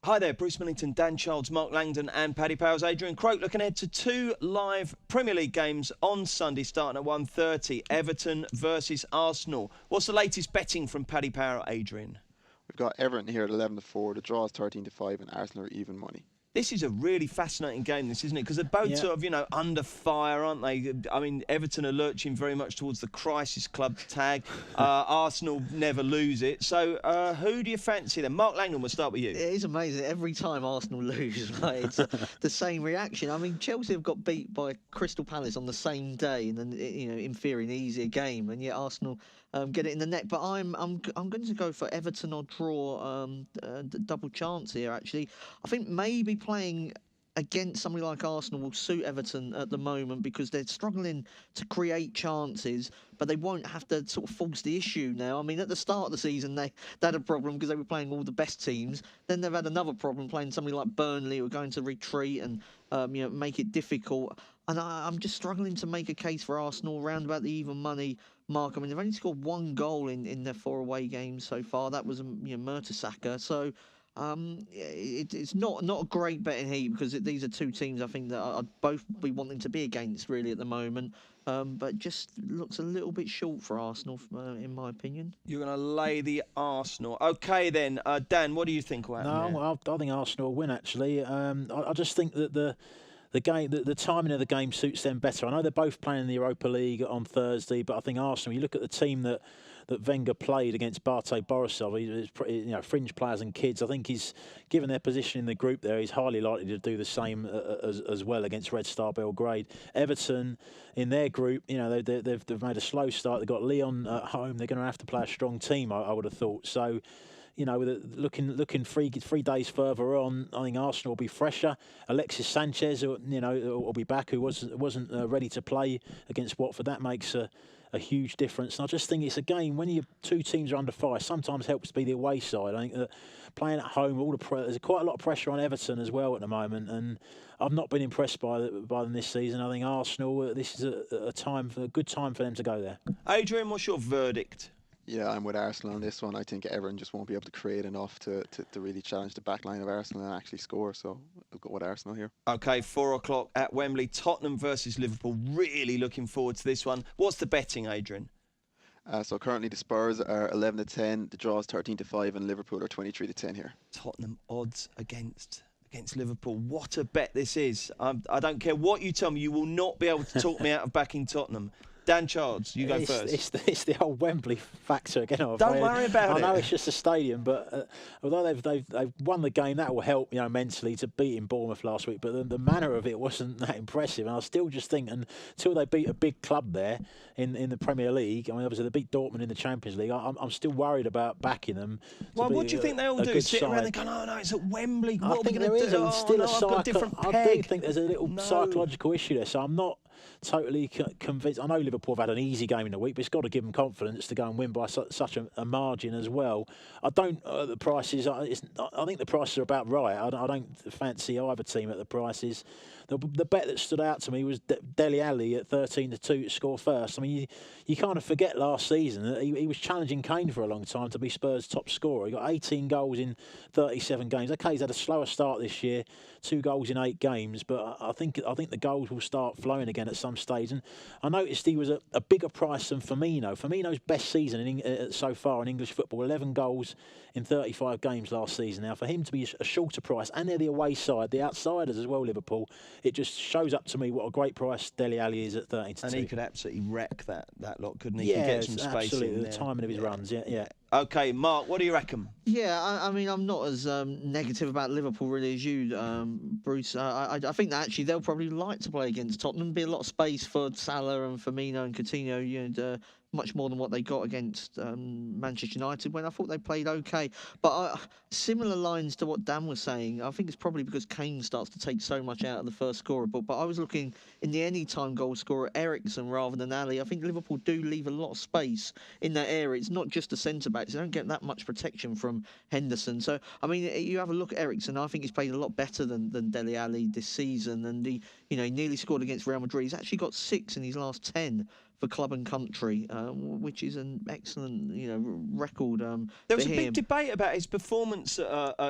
Hi there, Bruce Millington, Dan Childs, Mark Langdon and Paddy Powers. Adrian Croak looking ahead to two live Premier League games on Sunday starting at 1:30. Everton versus Arsenal. What's the latest betting from Paddy Power, Adrian? We've got Everton here at 11-4. The draw is 13-5, and Arsenal are even money. This is a really fascinating game, this, isn't it? Because they're both sort of, under fire, aren't they? I mean, Everton are lurching very much towards the crisis club tag. Arsenal never lose it. So who do you fancy then? Mark Langdon, we'll start with you. It is amazing. Every time Arsenal lose, right, it's the same reaction. I mean, Chelsea have got beat by Crystal Palace on the same day, and then in theory, an easier game, and yet Arsenal get it in the neck. But I'm going to go for Everton or draw, double chance here. Actually, I think maybe playing against somebody like Arsenal will suit Everton at the moment because they're struggling to create chances, but they won't have to sort of force the issue now. I mean, at the start of the season, they had a problem because they were playing all the best teams. Then they've had another problem playing somebody like Burnley, who are going to retreat and make it difficult. And I'm just struggling to make a case for Arsenal around about the even money mark. I mean, they've only scored one goal in their 4 away games so far. That was Mertesacker. So it's not a great betting heat because these are two teams I think that I'd both be wanting to be against really at the moment. But just looks a little bit short for Arsenal, in my opinion. You're going to lay the Arsenal. OK, then. Dan, what do you think will happen there? I think Arsenal will win, actually. I just think that the game, the timing of the game suits them better. I know they're both playing in the Europa League on Thursday, but I think Arsenal, you look at the team that Wenger played against Bate Borisov, fringe players and kids. I think he's, given their position in the group there, he's highly likely to do the same as well against Red Star Belgrade. Everton, in their group, they've made a slow start. They've got Lyon at home. They're going to have to play a strong team, I would have thought. So, looking 3 days further on, I think Arsenal will be fresher. Alexis Sanchez, will be back, who wasn't ready to play against Watford. That makes a huge difference. And I just think it's a game when your two teams are under fire. Sometimes helps to be the away side. I think that playing at home, there's quite a lot of pressure on Everton as well at the moment, and I've not been impressed by them this season. I think Arsenal, this is a good time for them to go there. Adrian, what's your verdict? Yeah, I'm with Arsenal on this one. I think Everton just won't be able to create enough to really challenge the back line of Arsenal and actually score. So I'll go with Arsenal here. OK, 4 o'clock at Wembley. Tottenham versus Liverpool. Really looking forward to this one. What's the betting, Adrian? So currently the Spurs are 11-10. The draw is 13-5, and Liverpool are 23-10 here. Tottenham odds against Liverpool. What a bet this is. I don't care what you tell me. You will not be able to talk me out of backing Tottenham. Dan Childs, you go first. It's the old Wembley factor again. Don't worry about it. I know it's just a stadium, but although they've won the game, that will help mentally to beating Bournemouth last week. But the manner of it wasn't that impressive, and I still just think until they beat a big club there in the Premier League. I mean, obviously they beat Dortmund in the Champions League. I'm still worried about backing them. Well, what do you think they all do? Sit around and go, "Oh no, it's at Wembley. What are we going to do?" I do think there's a little psychological issue there. So I'm not totally convinced. I know Liverpool have had an easy game in the week, but it's got to give them confidence to go and win by such a margin as well. I don't the prices. I think the prices are about right. I don't fancy either team at the prices. The bet that stood out to me was Dele Alli at 13-2 to score first. I mean, you kind of forget last season that he was challenging Kane for a long time to be Spurs' top scorer. He got 18 goals in 37 games. Okay, he's had a slower start this year, 2 goals in 8 games, but I think the goals will start flowing again at some stage. And I noticed he was a bigger price than Firmino. Firmino's best season so far in English football, 11 goals in 35 games last season. Now, for him to be a shorter price, and they're the away side, the outsiders as well, Liverpool, it just shows up to me what a great price Dele Alli is at 13-2. And he could absolutely wreck that lot, couldn't he? Yeah, he could get some space absolutely. in The there. timing of his runs, yeah. OK, Mark, what do you reckon? Yeah, I mean, I'm not as negative about Liverpool really as you, Bruce. I think that actually they'll probably like to play against Tottenham. Be a lot of space for Salah and Firmino and Coutinho, much more than what they got against Manchester United when I thought they played okay. But similar lines to what Dan was saying, I think it's probably because Kane starts to take so much out of the first scorer. But I was looking in the anytime goal scorer, Eriksen rather than Ali. I think Liverpool do leave a lot of space in that area. It's not just the centre-backs. They don't get that much protection from Henderson. So, I mean, you have a look at Eriksen. I think he's played a lot better than Dele Alli this season. And he nearly scored against Real Madrid. He's actually got 6 in his last 10 for club and country, which is an excellent record. There was for a big him. debate about his performance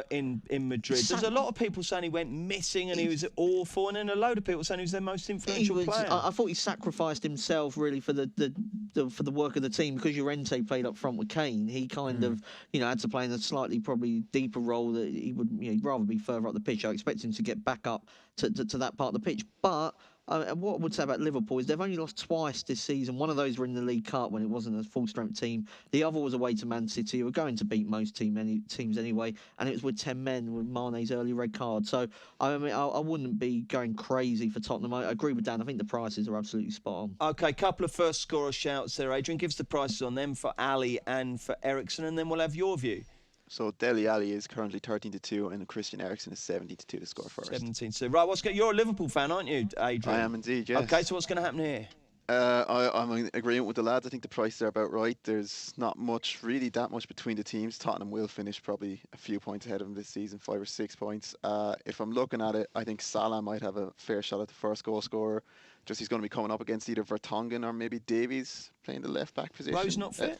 in Madrid. There's a lot of people saying he went missing and he was awful, and then a load of people saying he was their most influential player. I thought he sacrificed himself really for the work of the team, because Llorente played up front with Kane. He kind of had to play in a slightly probably deeper role that he would rather be further up the pitch. I expect him to get back up to that part of the pitch, but. What I would say about Liverpool is they've only lost twice this season. One of those were in the League Cup when it wasn't a full-strength team. The other was away to Man City, who were going to beat most teams anyway, and it was with 10 men with Mane's early red card. So, I mean, I wouldn't be going crazy for Tottenham. I agree with Dan. I think the prices are absolutely spot on. OK, couple of first scorer shouts there, Adrian. Give us the prices on them for Ali and for Eriksen, and then we'll have your view. So Dele Alli is currently 13-2, and Christian Eriksen is 17-2 to score first. 17-2. Right, you're a Liverpool fan, aren't you, Adrian? I am indeed, yes. OK, so what's going to happen here? I'm in agreement with the lads. I think the prices are about right. There's not really that much between the teams. Tottenham will finish probably a few points ahead of them this season, 5 or 6 points. If I'm looking at it, I think Salah might have a fair shot at the first goal scorer. Just he's going to be coming up against either Vertonghen or maybe Davies playing the left back position. Rose not fit?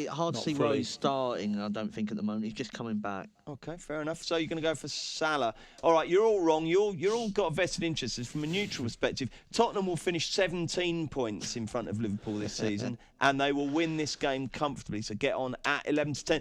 Hard to see Rose starting, I don't think, at the moment. He's just coming back. OK, fair enough. So you're going to go for Salah. All right, you're all wrong. You're all got a vested interest. From a neutral perspective, Tottenham will finish 17 points in front of Liverpool this season, and they will win this game comfortably. So get on at 11-10.